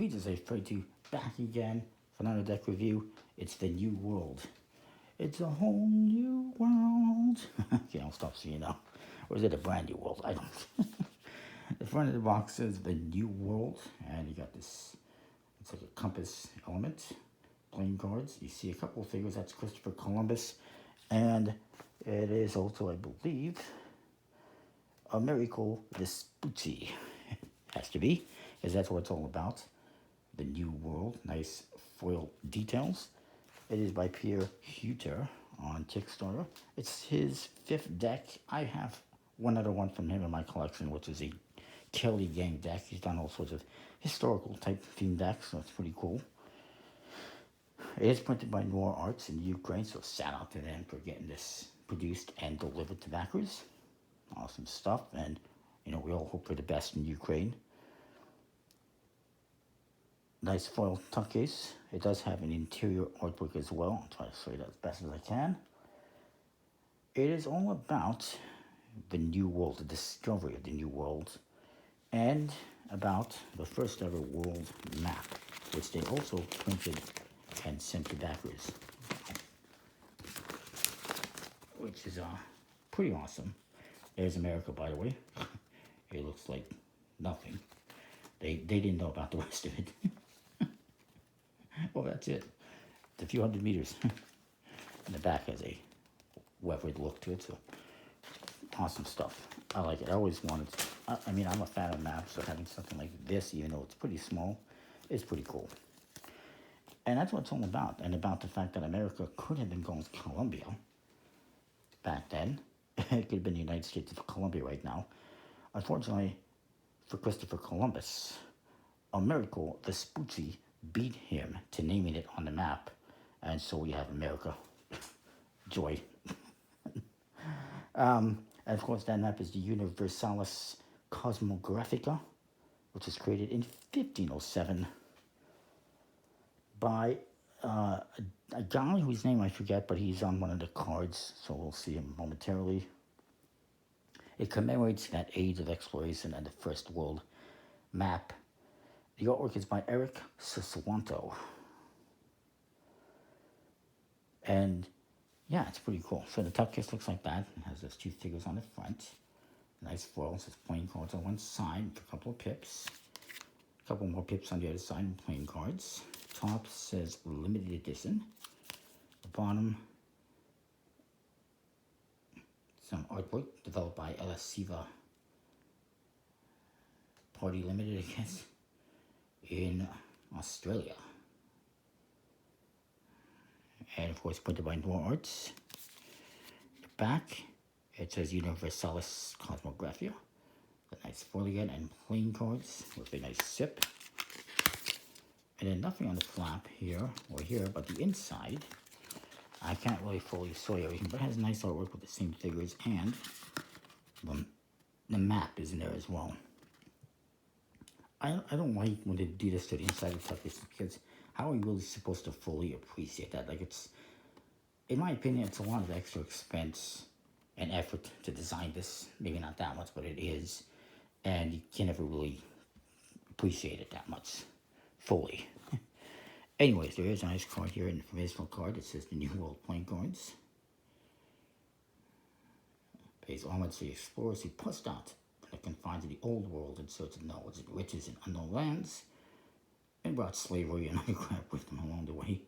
pleased to say for you back again for another deck review. It's the New World. It's a whole new world. Okay, I'll stop seeing now. Or is it a brand new world? I don't. The front of the box says the New World, and you got this. It's like a compass element. Playing cards. You see a couple of figures. That's Christopher Columbus, and it is also, I believe, Americo Vespucci. Has to be, because that's what it's all about. The New World. Nice foil details. It is by Pierre Huter on Kickstarter. It's his 5th deck. I have one other one from him in my collection, which is a Kelly Gang deck. He's done all sorts of historical type theme decks, so it's pretty cool. It is printed by Noir Arts in Ukraine, so shout out to them for getting this produced and delivered to backers. Awesome stuff, and we all hope for the best in Ukraine. Nice foil tuck case. It does have an interior artwork as well. I'll try to show you that as best as I can. It is all about the New World, the discovery of the New World, and about the first ever world map, which they also printed and sent to backers, which is pretty awesome. There's America, by the way. It looks like nothing. They didn't know about the rest of it. Well, that's it. It's a few hundred meters. And the back has a weathered look to it, so awesome stuff. I like it. I always wanted to. I mean, I'm a fan of maps, so having something like this, even though it's pretty small, is pretty cool. And that's what it's all about, and about the fact that America could have been called Columbia back then. It could have been the United States of Columbia right now. Unfortunately, for Christopher Columbus, Americo Vespucci beat him to naming it on the map, and so we have America. Joy. And of course, that map is the Universalis Cosmographica, which was created in 1507 by a guy whose name I forget, but he's on one of the cards, so we'll see him momentarily. It commemorates that age of exploration and the first world map. The artwork is by Eric Siswanto. And yeah, it's pretty cool. So the tuck case looks like that. It has those 2 figures on the front. Nice foil. Says playing cards on one side with a couple of pips. A couple more pips on the other side and playing cards. Top says limited edition. The bottom, some artwork developed by LS Siva Party Limited, I guess, in Australia. And of course printed by Noir Arts. The back, it says Universalis Cosmographia. A nice foil again, and playing cards with a nice sip. And then nothing on the flap here or here, but the inside, I can't really fully show you everything, but it has nice artwork with the same figures, and the map is in there as well. I don't like when they do this to the inside of the tuck case, because how are you really supposed to fully appreciate that? Like, it's, in my opinion, it's a lot of extra expense and effort to design this. Maybe not that much, but it is. And you can never really appreciate it that much fully. Anyways, there is a nice card here, an informational card. It says the New World playing cards. Pays homage to the explorers who pushed out from the confines of the old world in search of knowledge and riches in unknown lands, and brought slavery and other crap with them along the way.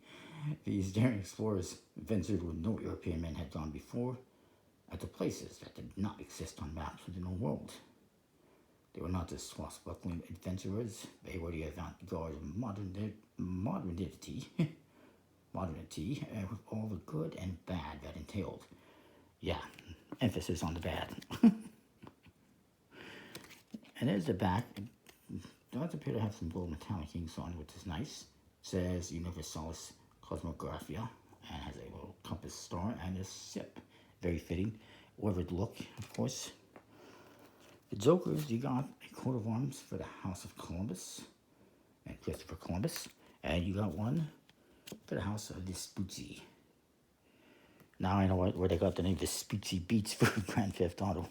These daring explorers ventured where no European men had gone before, at the places that did not exist on maps of the known world. They were not just swashbuckling adventurers, they were the avant-garde of modernity, with all the good and bad that entailed. Yeah, emphasis on the bad. And there's the back. It does appear to have some gold metallic inks on, which is nice. It says Universalis Cosmographia, and has a little compass star and a sip. Very fitting. Weathered look, of course. The Jokers, you got a coat of arms for the House of Columbus and Christopher Columbus, and you got one for the House of Vespucci. Now I know where they got the name Vespucci Beats for Grand Theft Auto.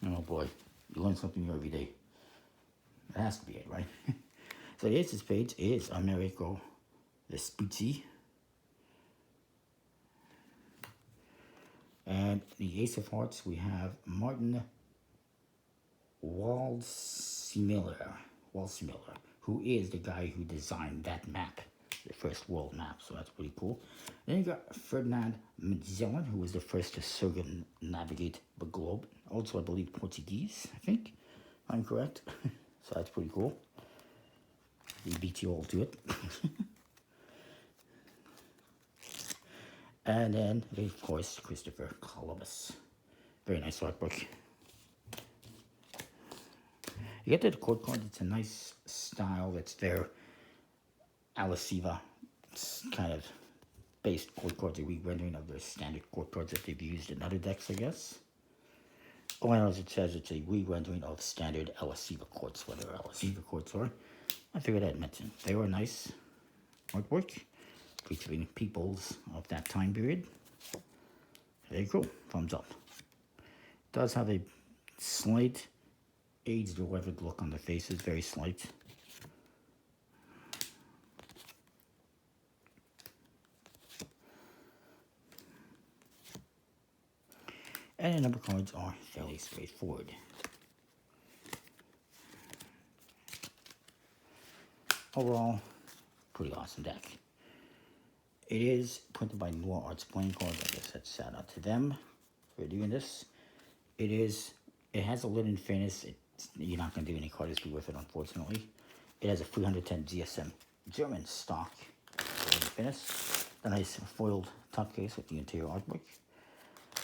Oh boy, you learn something new every day. That has to be it, right? So this page is Americo Vespucci. And the Ace of Hearts, we have Martin Walsimiller, who is the guy who designed that map, the first world map, so that's pretty cool. Then you got Ferdinand Magellan, who was the first to circumnavigate the globe. Also, I believe Portuguese, I think, if I'm correct. So that's pretty cool. He beat you all to it. And then, of course, Christopher Columbus. Very nice artwork. You get to the court card, it's a nice style that's there. Alasiva, it's kind of based court cards, a re-rendering of their standard court cards that they've used in other decks, I guess. Oh, and as it says, it's a re-rendering of standard Alasiva courts, whatever Alasiva courts are. I figured I'd mention. They were nice artwork, featuring peoples of that time period. Very cool. Thumbs up. It does have a slight aged or weathered look on the faces, very slight. And the number cards are fairly straightforward. Overall, pretty awesome deck. It is printed by Noir Arts Playing Cards. I guess that's shout out to them for doing this. It has a linen finish. You're not going to do any cardistry with it, unfortunately. It has a 310 GSM German stock linen finish. A nice foiled top case with the interior artwork.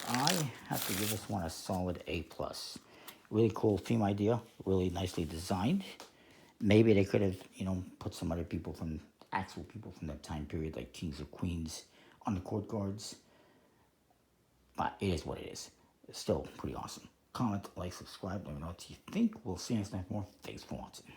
I have to give this one a solid A+. Really cool theme idea. Really nicely designed. Maybe they could have, put some other people actual people from that time period, like kings or queens, on the court cards. But it is what it is. It's still pretty awesome. Comment, like, subscribe. Let me know what you think. We'll see you next time for more. Thanks for watching.